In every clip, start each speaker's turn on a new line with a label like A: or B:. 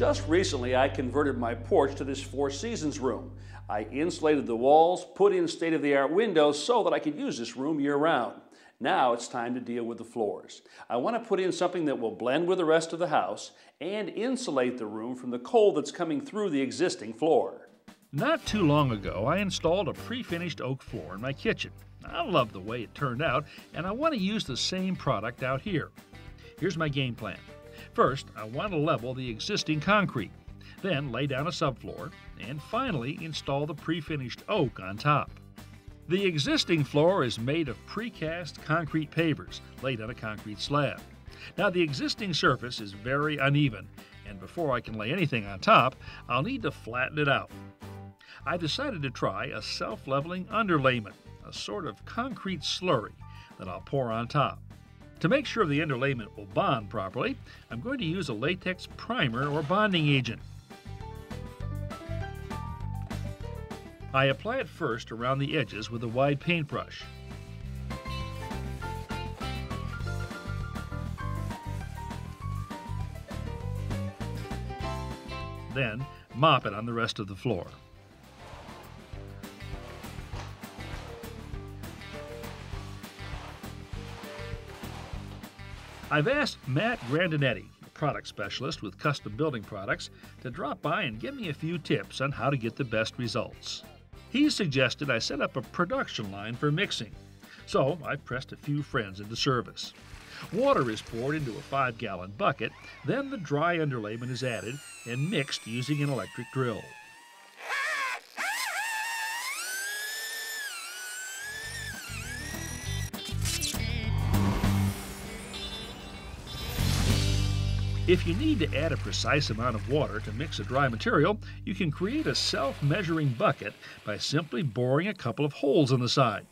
A: Just recently, I converted my porch to this Four Seasons room. I insulated the walls, put in state-of-the-art windows so that I could use this room year-round. Now it's time to deal with the floors. I want to put in something that will blend with the rest of the house and insulate the room from the cold that's coming through the existing floor.
B: Not too long ago, I installed a pre-finished oak floor in my kitchen. I love the way it turned out, and I want to use the same product out here. Here's my game plan. First, I want to level the existing concrete, then lay down a subfloor, and finally install the pre-finished oak on top. The existing floor is made of precast concrete pavers laid on a concrete slab. Now, the existing surface is very uneven, and before I can lay anything on top, I'll need to flatten it out. I decided to try a self-leveling underlayment, a sort of concrete slurry that I'll pour on top. To make sure the underlayment will bond properly, I'm going to use a latex primer or bonding agent. I apply it first around the edges with a wide paintbrush. Then mop it on the rest of the floor. I've asked Matt Grandinetti, a product specialist with custom building products, to drop by and give me a few tips on how to get the best results. He suggested I set up a production line for mixing, so I've pressed a few friends into service. Water is poured into a 5-gallon bucket, then the dry underlayment is added and mixed using an electric drill. If you need to add a precise amount of water to mix a dry material, you can create a self-measuring bucket by simply boring a couple of holes on the side.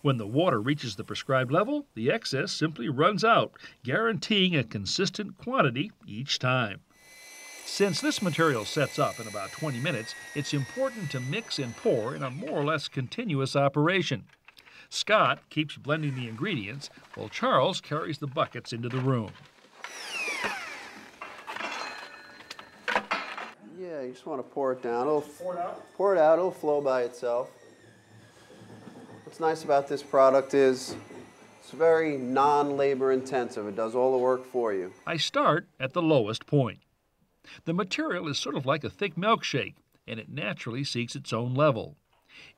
B: When the water reaches the prescribed level, the excess simply runs out, guaranteeing a consistent quantity each time. Since this material sets up in about 20 minutes, it's important to mix and pour in a more or less continuous operation. Scott keeps blending the ingredients, while Charles carries the buckets into the room.
C: Yeah, you just want to pour it down.
A: Pour it out?
C: Pour it out, it'll flow by itself. What's nice about this product is it's very non-labor intensive. It does all the work for you.
B: I start at the lowest point. The material is sort of like a thick milkshake, and it naturally seeks its own level.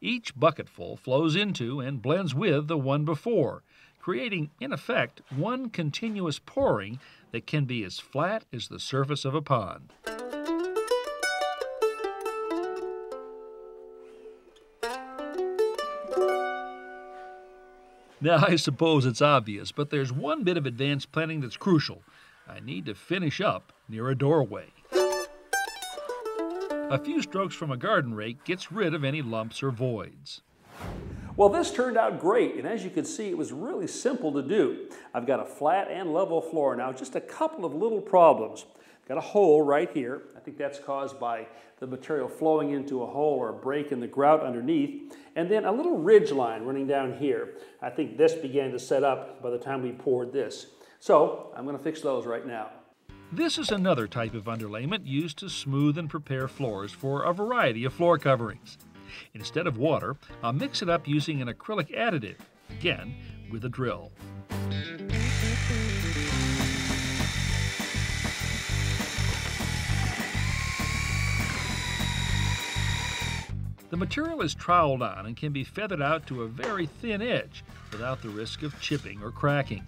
B: Each bucketful flows into and blends with the one before, creating, in effect, one continuous pouring that can be as flat as the surface of a pond. Now, I suppose it's obvious, but there's one bit of advanced planning that's crucial. I need to finish up near a doorway. A few strokes from a garden rake gets rid of any lumps or voids.
A: Well, this turned out great, and as you can see, it was really simple to do. I've got a flat and level floor now, just a couple of little problems. Got a hole right here. I think that's caused by the material flowing into a hole or a break in the grout underneath. And then a little ridge line running down here. I think this began to set up by the time we poured this. So I'm going to fix those right now.
B: This is another type of underlayment used to smooth and prepare floors for a variety of floor coverings. Instead of water, I'll mix it up using an acrylic additive, again with a drill. The material is troweled on and can be feathered out to a very thin edge without the risk of chipping or cracking.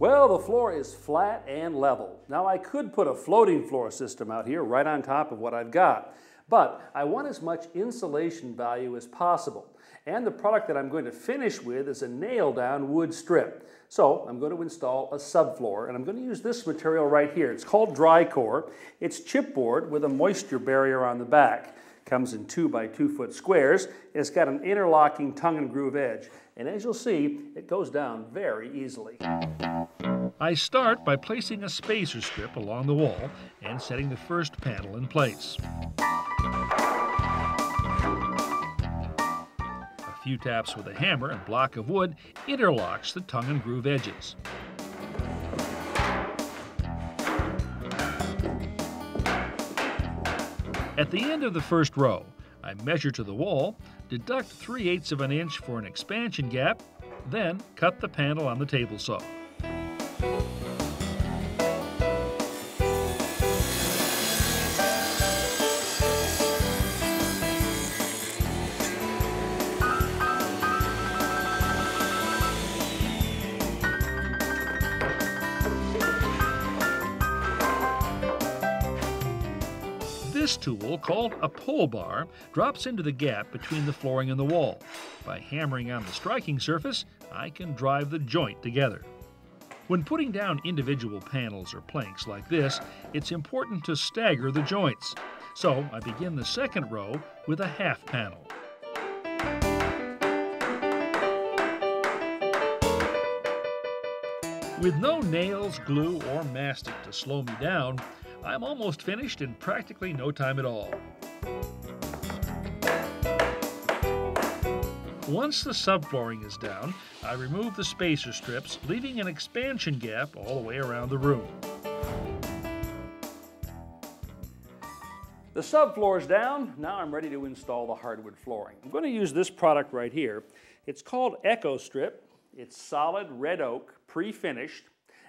A: Well, the floor is flat and level. Now, I could put a floating floor system out here right on top of what I've got, but I want as much insulation value as possible. And the product that I'm going to finish with is a nail-down wood strip. So I'm going to install a subfloor, and I'm going to use this material right here. It's called dry core. It's chipboard with a moisture barrier on the back. Comes in 2 by 2 foot squares. It's got an interlocking tongue and groove edge. And as you'll see, it goes down very easily.
B: I start by placing a spacer strip along the wall and setting the first panel in place. A few taps with a hammer and block of wood interlocks the tongue and groove edges. At the end of the first row, I measure to the wall, deduct 3/8 of an inch for an expansion gap, then cut the panel on the table saw. This tool, called a pull bar, drops into the gap between the flooring and the wall. By hammering on the striking surface, I can drive the joint together. When putting down individual panels or planks like this, it's important to stagger the joints. So I begin the second row with a half panel. With no nails, glue, or mastic to slow me down, I'm almost finished in practically no time at all. Once the subflooring is down, I remove the spacer strips, leaving an expansion gap all the way around the room.
A: The subfloor is down. Now I'm ready to install the hardwood flooring. I'm going to use this product right here. It's called Echo Strip. It's solid red oak, pre-finished,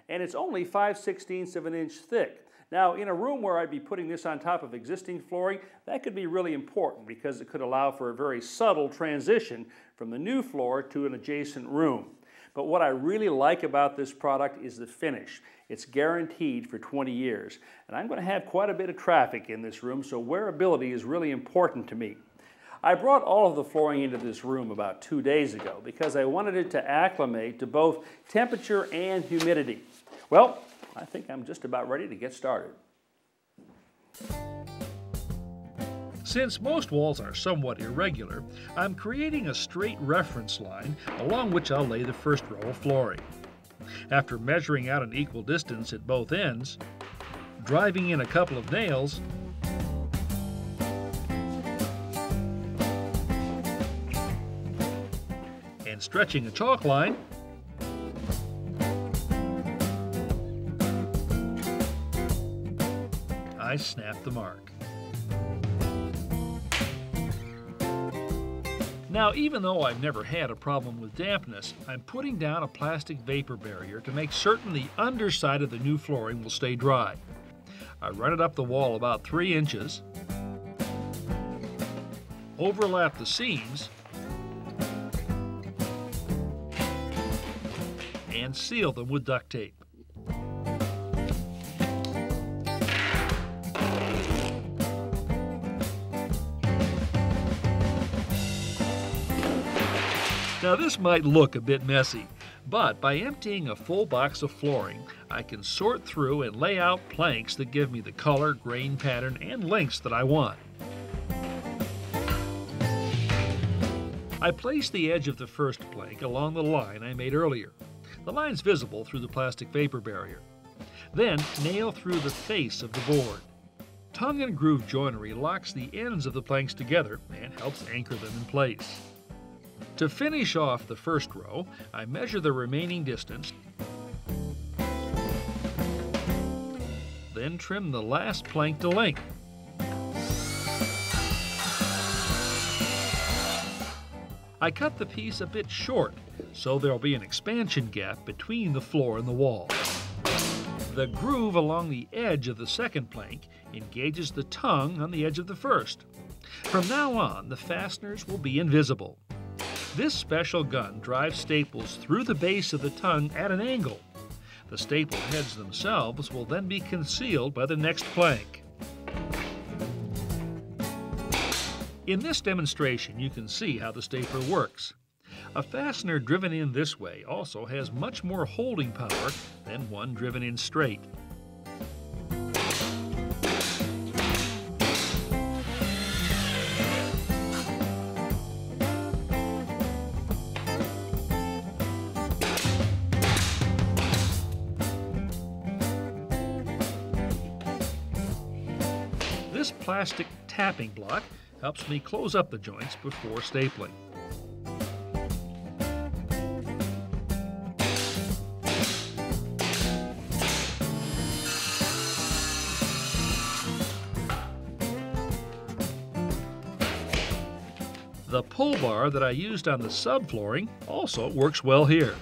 A: and it's only 5/16 of an inch thick. Now, in a room where I'd be putting this on top of existing flooring, that could be really important because it could allow for a very subtle transition from the new floor to an adjacent room. But what I really like about this product is the finish. It's guaranteed for 20 years. And I'm going to have quite a bit of traffic in this room, so wearability is really important to me. I brought all of the flooring into this room about 2 days ago because I wanted it to acclimate to both temperature and humidity. Well, I think I'm just about ready to get started.
B: Since most walls are somewhat irregular, I'm creating a straight reference line along which I'll lay the first row of flooring. After measuring out an equal distance at both ends, driving in a couple of nails, and stretching a chalk line, I snap the mark. Now, even though I've never had a problem with dampness, I'm putting down a plastic vapor barrier to make certain the underside of the new flooring will stay dry. I run it up the wall about 3 inches, overlap the seams, and seal them with duct tape. Now this might look a bit messy, but by emptying a full box of flooring, I can sort through and lay out planks that give me the color, grain pattern, and lengths that I want. I place the edge of the first plank along the line I made earlier. The line's visible through the plastic vapor barrier. Then nail through the face of the board. Tongue and groove joinery locks the ends of the planks together and helps anchor them in place. To finish off the first row, I measure the remaining distance, then trim the last plank to length. I cut the piece a bit short, so there'll be an expansion gap between the floor and the wall. The groove along the edge of the second plank engages the tongue on the edge of the first. From now on, the fasteners will be invisible. This special gun drives staples through the base of the tongue at an angle. The staple heads themselves will then be concealed by the next plank. In this demonstration, you can see how the stapler works. A fastener driven in this way also has much more holding power than one driven in straight. This plastic tapping block helps me close up the joints before stapling. The pull bar that I used on the subflooring also works well here.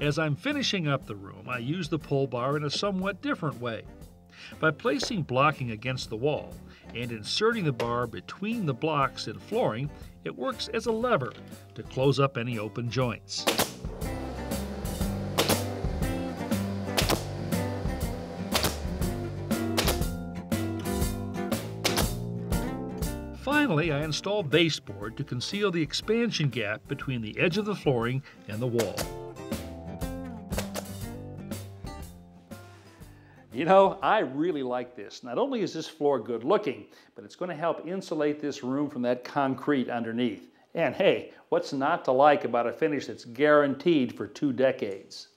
B: As I'm finishing up the room, I use the pull bar in a somewhat different way. By placing blocking against the wall and inserting the bar between the blocks and flooring, it works as a lever to close up any open joints. Finally, I installed baseboard to conceal the expansion gap between the edge of the flooring and the wall.
A: You know, I really like this. Not only is this floor good looking, but it's going to help insulate this room from that concrete underneath. And hey, what's not to like about a finish that's guaranteed for 2 decades?